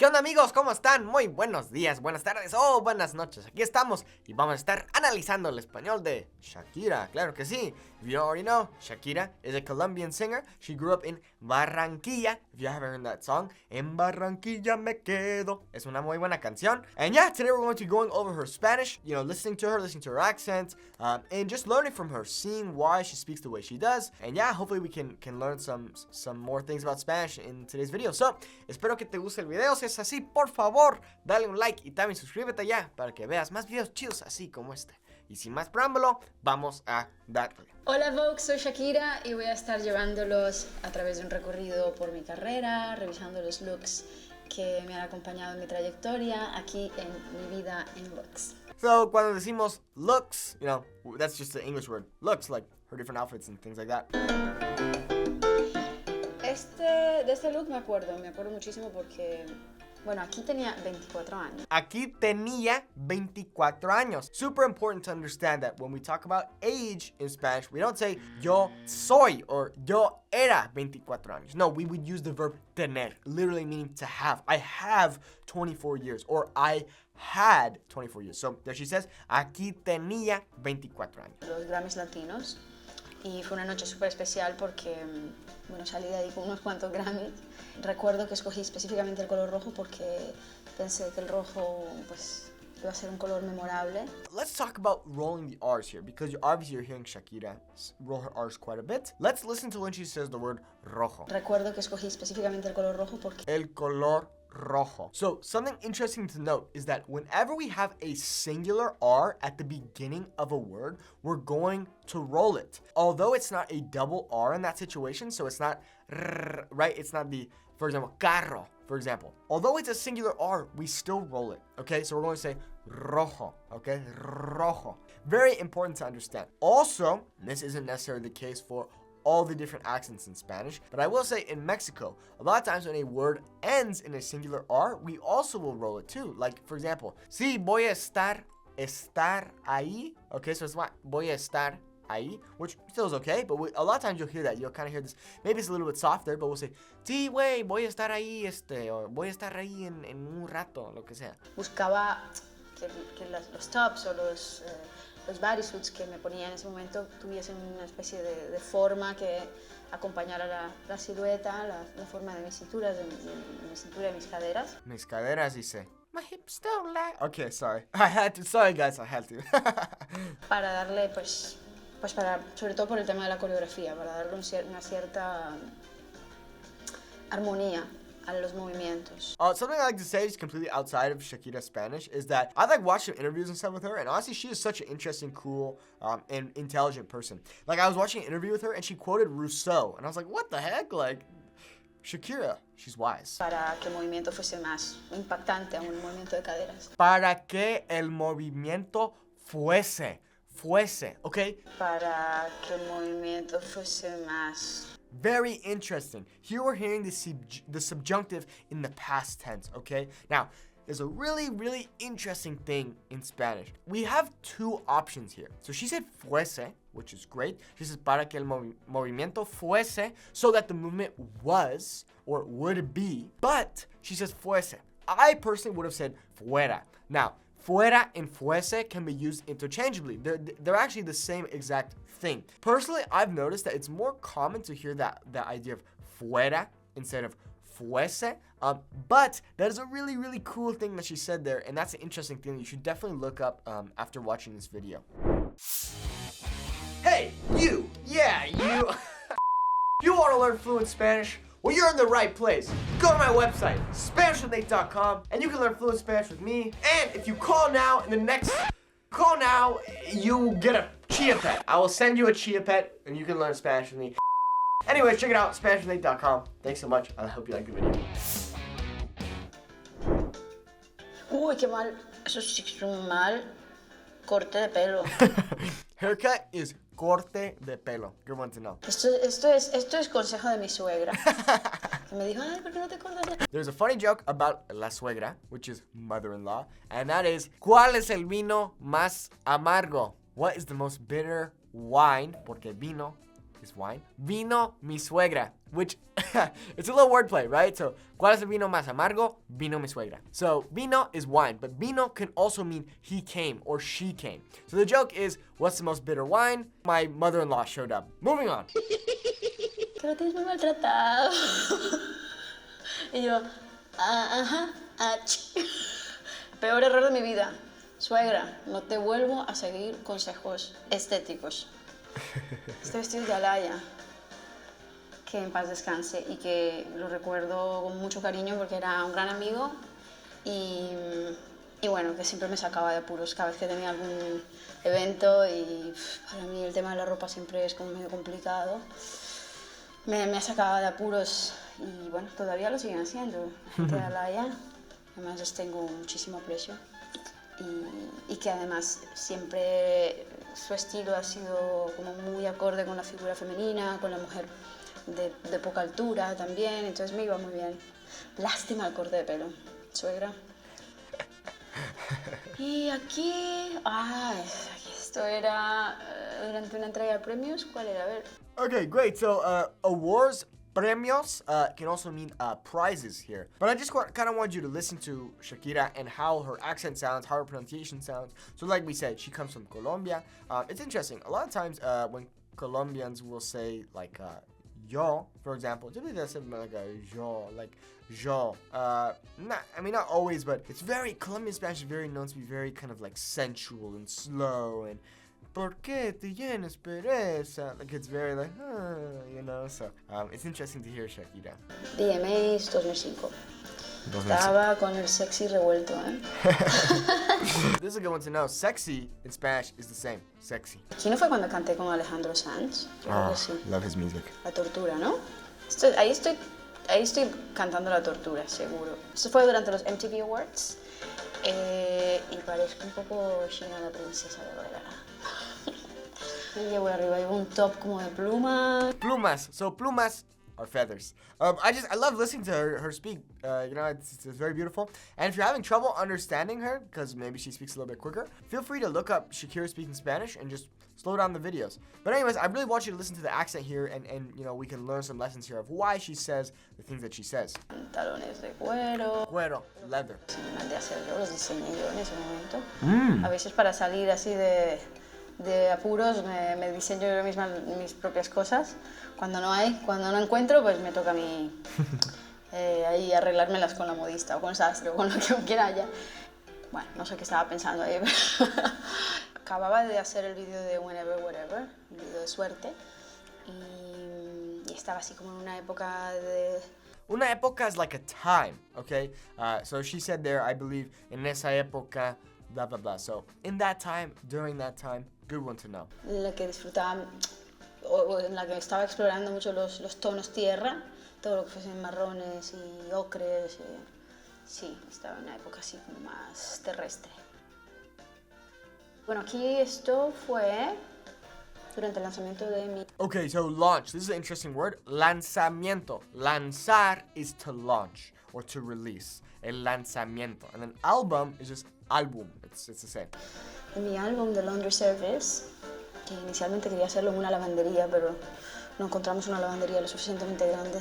¿Qué onda, amigos? ¿Cómo están? Muy buenos días, buenas tardes o buenas noches. Aquí estamos y vamos a estar analizando el español de Shakira. Claro que sí. If you already know, Shakira is a Colombian singer. She grew up in Barranquilla. If you haven't heard that song, En Barranquilla me quedo. Es una muy buena canción. And yeah, today we're going to be going over her Spanish. You know, listening to her accent, and just learning from her, seeing why she speaks the way she does. And yeah, hopefully we can learn some more things about Spanish in today's video. So, espero que te guste el video. Si es así, por favor, dale un like y también suscríbete ya para que veas más videos chidos así como este. Y sin más preámbulo, vamos a darle. Hola Vogue, soy Shakira y voy a estar llevándolos a través de un recorrido por mi carrera, revisando los looks que me han acompañado en mi trayectoria aquí en Mi Vida en Looks. So, cuando decimos looks, you know, that's just the English word. Looks, like her different outfits and things like that. De este look me acuerdo muchísimo porque, bueno, aquí tenía 24 años. Aquí tenía 24 años. Super important to understand that when we talk about age in Spanish, we don't say yo soy or yo era 24 años. No, we would use the verb tener, literally meaning to have. I have 24 years or I had 24 years. So there she says, aquí tenía 24 años. Los Grammys latinos. Y fue una noche súper especial porque, bueno, salí de ahí con unos cuantos Grammys. Recuerdo que escogí específicamente el color rojo porque pensé que el rojo, pues, iba a ser un color memorable. Let's talk about rolling the R's here, because obviously you're hearing Shakira roll her R's quite a bit. Let's listen to when she says the word rojo. Recuerdo que escogí específicamente el color rojo porque... El color rojo. So, something interesting to note is that whenever we have a singular R at the beginning of a word, we're going to roll it. Although it's not a double R in that situation, so it's not r, right? It's not the, for example, carro, for example. Although it's a singular R, we still roll it, okay? So we're going to say rojo, okay? Rojo. Very important to understand. Also, this isn't necessarily the case for all the different accents in Spanish, but I will say in Mexico, a lot of times when a word ends in a singular R, we also will roll it too. Like, for example, sí, voy a estar ahí. Okay, so it's what, voy a estar ahí, which still is okay, but a lot of times you'll hear that. You'll kind of hear this, maybe it's a little bit softer, but we'll say, sí, güey, voy a estar ahí, or voy a estar ahí en un rato, lo que sea. Buscaba que los tops o los bodysuits que me ponía en ese momento tuviesen una especie de forma que acompañara la silueta, la forma de mis cinturas, de mi cintura y mis caderas. Mis caderas, dice. My hips don't lie. Okay, sorry. I had to. Sorry, guys, I had to. Para darle, pues para, sobre todo por el tema de la coreografía, para darle una cierta armonía a los movimientos. Something I like to say is completely outside of Shakira's Spanish is that I like watching interviews and stuff with her, and honestly, she is such an interesting, cool, and intelligent person. Like, I was watching an interview with her, and she quoted Rousseau, and I was like, what the heck? Like, Shakira, she's wise. Para que el movimiento fuese más impactante, un movimiento de caderas. Para que el movimiento fuese, okay? Para que el movimiento fuese más... Very interesting. Here we're hearing the subjunctive in the past tense, okay? Now, there's a really, really interesting thing in Spanish. We have two options here. So she said fuese, which is great. She says para que el movimiento fuese, so that the movement was or would be. But she says fuese. I personally would have said fuera. Now, fuera and fuese can be used interchangeably. They're actually the same exact thing. Personally, I've noticed that it's more common to hear that idea of fuera instead of fuese. But that is a really, really cool thing that she said there, and that's an interesting thing that you should definitely look up after watching this video. Hey, you! Yeah, you! You want to learn fluent Spanish? Well, you're in the right place. Go to my website, SpanishWithNate.com, and you can learn fluent Spanish with me. And if you call now, you get a chia pet. I will send you a chia pet, and you can learn Spanish with me. Anyway, check it out, SpanishWithNate.com. Thanks so much. I hope you like the video. Uy, qué mal. Eso sí que es un mal corte de pelo. Haircut is corte de pelo. Good one to know. Esto es consejo de mi suegra. Que me dijo, ay, ¿por qué no te cortas la...? There's a funny joke about la suegra, which is mother-in-law, and that is, ¿cuál es el vino más amargo? What is the most bitter wine? Porque vino is wine. Vino mi suegra, which it's a little wordplay, right? So, ¿cuál es el vino más amargo? Vino mi suegra. So, vino is wine, but vino can also mean he came or she came. So the joke is, what's the most bitter wine? My mother-in-law showed up. Moving on. Que lo tienes muy maltratado. Y yo, ajá, peor error de mi vida. Suegra, no te vuelvo a seguir consejos estéticos. Este vestido de Alaya, que en paz descanse y que lo recuerdo con mucho cariño porque era un gran amigo y bueno, que siempre me sacaba de apuros cada vez que tenía algún evento y para mí el tema de la ropa siempre es como medio complicado. Me sacaba de apuros y bueno, todavía lo siguen haciendo. La gente de Alaya, además les tengo muchísimo aprecio y que además siempre su estilo ha sido como muy acorde con la figura femenina, con la mujer de poca altura también, entonces me iba muy bien. Lástima el corte de pelo, suegra. Y aquí, esto era durante una entrega de premios, ¿cuál era? A ver. Okay, great. So, awards, premios, can also mean prizes here. But I just kind of want you to listen to Shakira and how her accent sounds, how her pronunciation sounds. So, like we said, she comes from Colombia. It's interesting. A lot of times, when Colombians will say like yo, for example, typically they'll say like a yo, like yo. Not always, but it's very Colombian Spanish is very known to be very kind of like sensual and slow and. ¿Por qué te llenas pereza? Like it's very like, you know. So it's interesting to hear Shakira. DMAs 2005. Estaba con el sexy revuelto, ¿eh? This is a good one to know. Sexy in Spanish is the same. Sexy. Aquí no fue cuando canté con Alejandro Sanz. Sí. Love his music. La tortura, ¿no? Ahí estoy cantando la tortura, seguro. Esto fue durante los MTV Awards. Y parezco un poco China la princesa de Vergara. Y llevo arriba, llevo un top como de plumas. Plumas. So plumas are feathers. I love listening to her speak. It's very beautiful. And if you're having trouble understanding her, because maybe she speaks a little bit quicker, feel free to look up Shakira speaking Spanish and just slow down the videos. But anyways, I really want you to listen to the accent here and we can learn some lessons here of why she says the things that she says. Pantalones de cuero. Cuero, leather. De hacer yo, los diseñé yo en ese momento. A veces para salir así de apuros me diseño yo misma mis propias cosas. Cuando no encuentro, pues me toca a mí ahí arreglármelas con la modista o con el sastre o con lo que quiera haya. Bueno, no sé qué estaba pensando ahí, pero acababa de hacer el vídeo de Whenever, Whatever, el vídeo de suerte, y estaba así como en una época de... Una época is like a time, okay? So she said there, I believe, en esa época, blah, blah, blah. So in that time, during that time, good one to know. En la que disfrutaba, o en la que estaba explorando mucho los tonos tierra, todo lo que fuesen marrones y ocres. Sí, estaba en una época así como más terrestre. Bueno, aquí esto fue durante el lanzamiento de mi... Okay, so launch. This is an interesting word. Lanzamiento. Lanzar is to launch or to release. El lanzamiento. And then album is just álbum. It's the same. Mi álbum de Laundry Service, que inicialmente quería hacerlo en una lavandería, pero no encontramos una lavandería lo suficientemente grande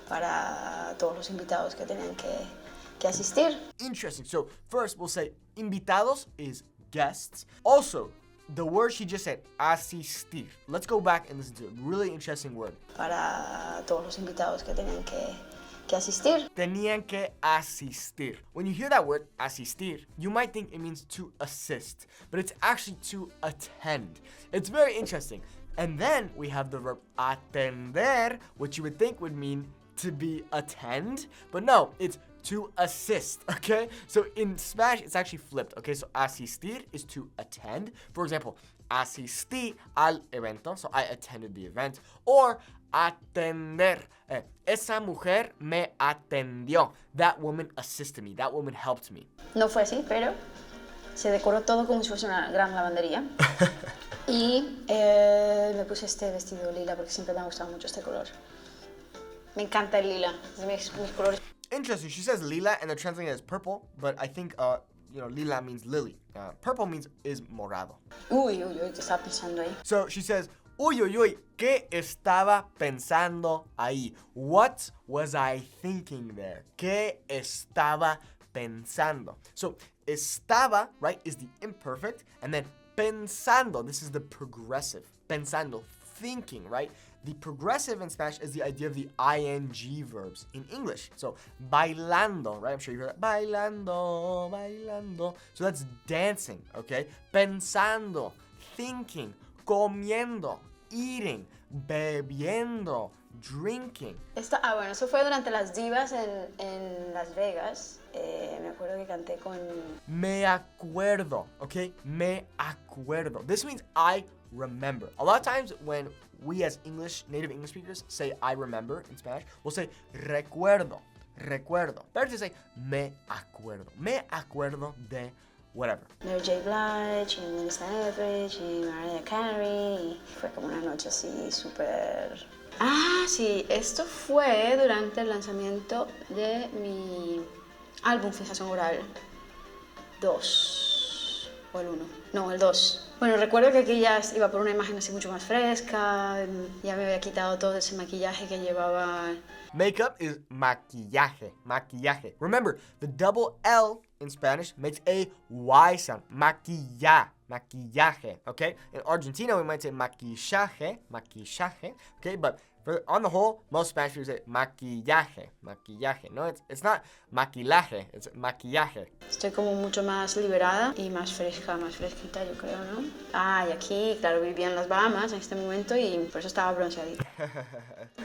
para todos los invitados que tenían que asistir. Interesting. So first we'll say invitados is guests. Also, the word she just said, asistir. Let's go back and listen to it. Really interesting word. Para todos los invitados que tenían que asistir. Tenían que asistir. When you hear that word, asistir, you might think it means to assist, but it's actually to attend. It's very interesting. And then we have the verb atender, which you would think would mean to be attend, but no, it's to assist, okay? So in Spanish, it's actually flipped, okay? So asistir is to attend. For example, asistí al evento, so I attended the event. Or atender, esa mujer me atendió. That woman assisted me, that woman helped me. No fue así, pero se decoró todo como si fuese una gran lavandería. Y me puse este vestido lila porque siempre me ha gustado mucho este color. Me encanta el lila, es de mis colores. Interesting. She says lila and they're translating it as purple, but I think lila means lily. Purple is morado. Uy, ¿qué estaba pensando ahí? So she says Uy, uy, uy, ¿qué estaba pensando ahí? What was I thinking there? ¿Qué estaba pensando? So, estaba, right, is the imperfect, and then pensando, this is the progressive. Pensando, thinking, right? The progressive in Spanish is the idea of the ing verbs in English. So, bailando, right? I'm sure you heard that. Bailando, bailando. So that's dancing, okay? Pensando, thinking, comiendo, eating, bebiendo, drinking. Bueno, eso fue durante las divas en Las Vegas. Me acuerdo que canté con... Me acuerdo, okay? Me acuerdo. This means I remember. A lot of times when we as native English speakers say I remember in Spanish, we'll say recuerdo, recuerdo. Better to say me acuerdo. Me acuerdo de whatever. Mary J. Blige, y Melissa Etheridge, y Mariah Carey. Y fue como una noche así súper... Sí, esto fue durante el lanzamiento de mi álbum Fijación Oral 2, o el 1, no, el 2. Bueno, recuerdo que aquí ya iba por una imagen así mucho más fresca, ya me había quitado todo ese maquillaje que llevaba. Makeup is maquillaje, maquillaje. Remember, the double L in Spanish makes a Y sound. Maquilla, maquillaje, okay? In Argentina, we might say maquillaje, maquillaje, okay? But on the whole, most Spanish people say maquillaje, maquillaje. No, it's not maquillaje, it's maquillaje. Estoy como mucho más liberada y más fresca, más fresquita, yo creo, ¿no? Y aquí, claro, vivía en las Bahamas en este momento y por eso estaba bronceadita.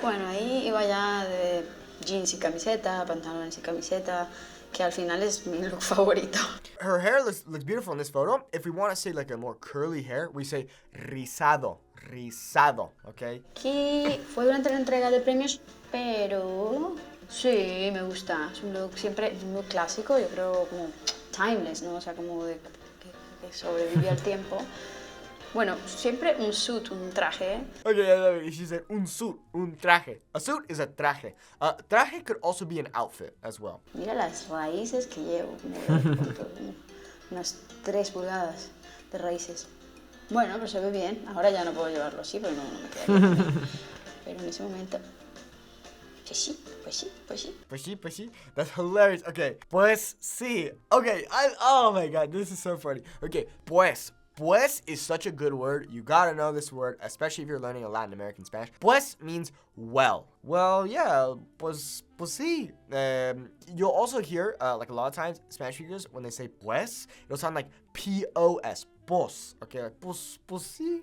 Bueno, ahí iba ya de jeans y camiseta, pantalones y camiseta, que al final es mi look favorito. Her hair looks beautiful in this photo. If we want to say like a more curly hair, we say rizado, rizado, okay? Aquí fue durante la entrega de premios, pero sí, me gusta. Es un look siempre, un look clásico, yo creo como timeless, ¿no? O sea, como de que sobrevive al tiempo. Bueno, siempre un suit, un traje. Okay, she said un suit, un traje. A suit is a traje. Traje could also be an outfit as well. Mira las raíces que llevo, como unas 3 pulgadas de raíces. Bueno, pero se ve bien. Ahora ya no puedo llevarlo así, pero no me queda bien. Pero en ese momento... Pues sí, pues sí, pues sí. Pues sí, pues sí. That's hilarious. Okay, pues sí. Okay, oh my god, this is so funny. Okay, pues. Pues is such a good word. You gotta know this word, especially if you're learning a Latin American Spanish. Pues means well. Well, yeah, pues sí. You'll also hear, like a lot of times, Spanish speakers, when they say pues, it'll sound like P-O-S, pos. Okay, like pues sí,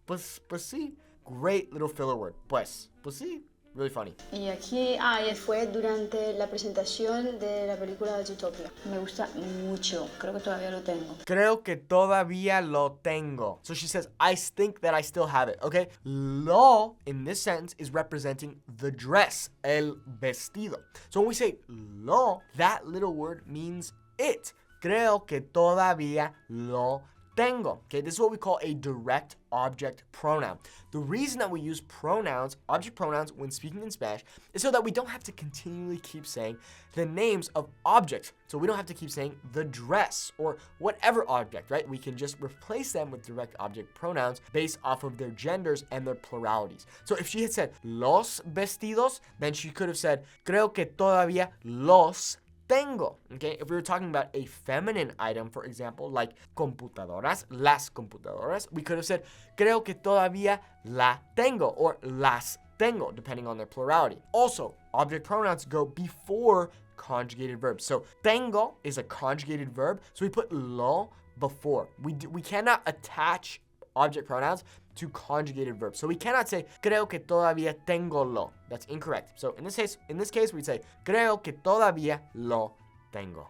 pues sí. Great little filler word, pues sí. Really funny. Y aquí, y fue durante la presentación de la película de Zootopia. Me gusta mucho. Creo que todavía lo tengo. Creo que todavía lo tengo. So she says, I think that I still have it, okay? Lo, in this sentence, is representing the dress, el vestido. So when we say lo, that little word means it. Creo que todavía lo tengo. Okay, this is what we call a direct object pronoun. The reason that we use pronouns, object pronouns, when speaking in Spanish is so that we don't have to continually keep saying the names of objects. So we don't have to keep saying the dress or whatever object, right? We can just replace them with direct object pronouns based off of their genders and their pluralities. So if she had said los vestidos, then she could have said, creo que todavía los tengo, okay? If we were talking about a feminine item, for example, like computadoras, las computadoras, we could have said, creo que todavía la tengo, or las tengo, depending on their plurality. Also, object pronouns go before conjugated verbs. So, tengo is a conjugated verb, so we put lo before. We cannot attach object pronouns to conjugated verbs. So we cannot say, creo que todavía tengo lo. That's incorrect. So in this case, we'd say, creo que todavía lo tengo.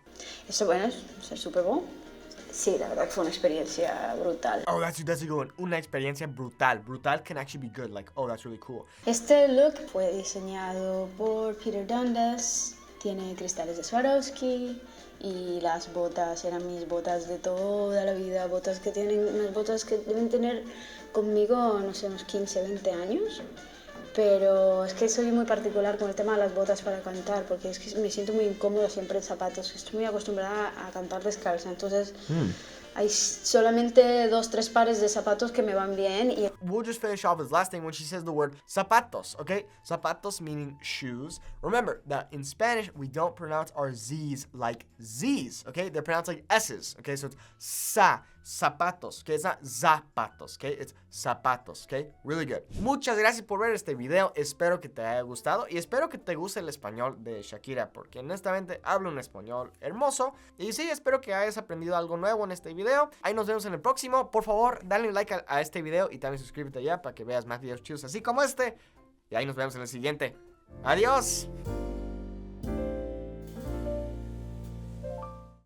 Eso, bueno, es el Super Bowl. Sí, la verdad que fue una experiencia brutal. Oh, that's a good one. Una experiencia brutal. Brutal can actually be good. Like, oh, that's really cool. Este look fue diseñado por Peter Dundas. Tiene cristales de Swarovski. Y las botas eran mis botas de toda la vida. Unas botas que deben tener conmigo, no sé, unos 15, 20 años. Pero es que soy muy particular con el tema de las botas para cantar, porque es que me siento muy incómoda siempre en zapatos. Estoy muy acostumbrada a cantar descalza, entonces hay solamente 2-3 pares de zapatos que me van bien y We'll just finish off his last thing when she says the word zapatos, okay? Zapatos meaning shoes. Remember that in Spanish, we don't pronounce our Z's like Z's, okay? They're pronounced like S's, okay? So it's zapatos, okay? It's not zapatos, okay? It's zapatos, okay? Really good. Muchas gracias por ver este video. Espero que te haya gustado y espero que te guste el español de Shakira, porque honestamente habla un español hermoso. Y sí, espero que hayas aprendido algo nuevo en este video. Ahí nos vemos en el próximo. Por favor, dale un like a este video y también suscríbete ya para que veas más videos chidos así como este. Y ahí nos vemos en el siguiente. ¡Adiós!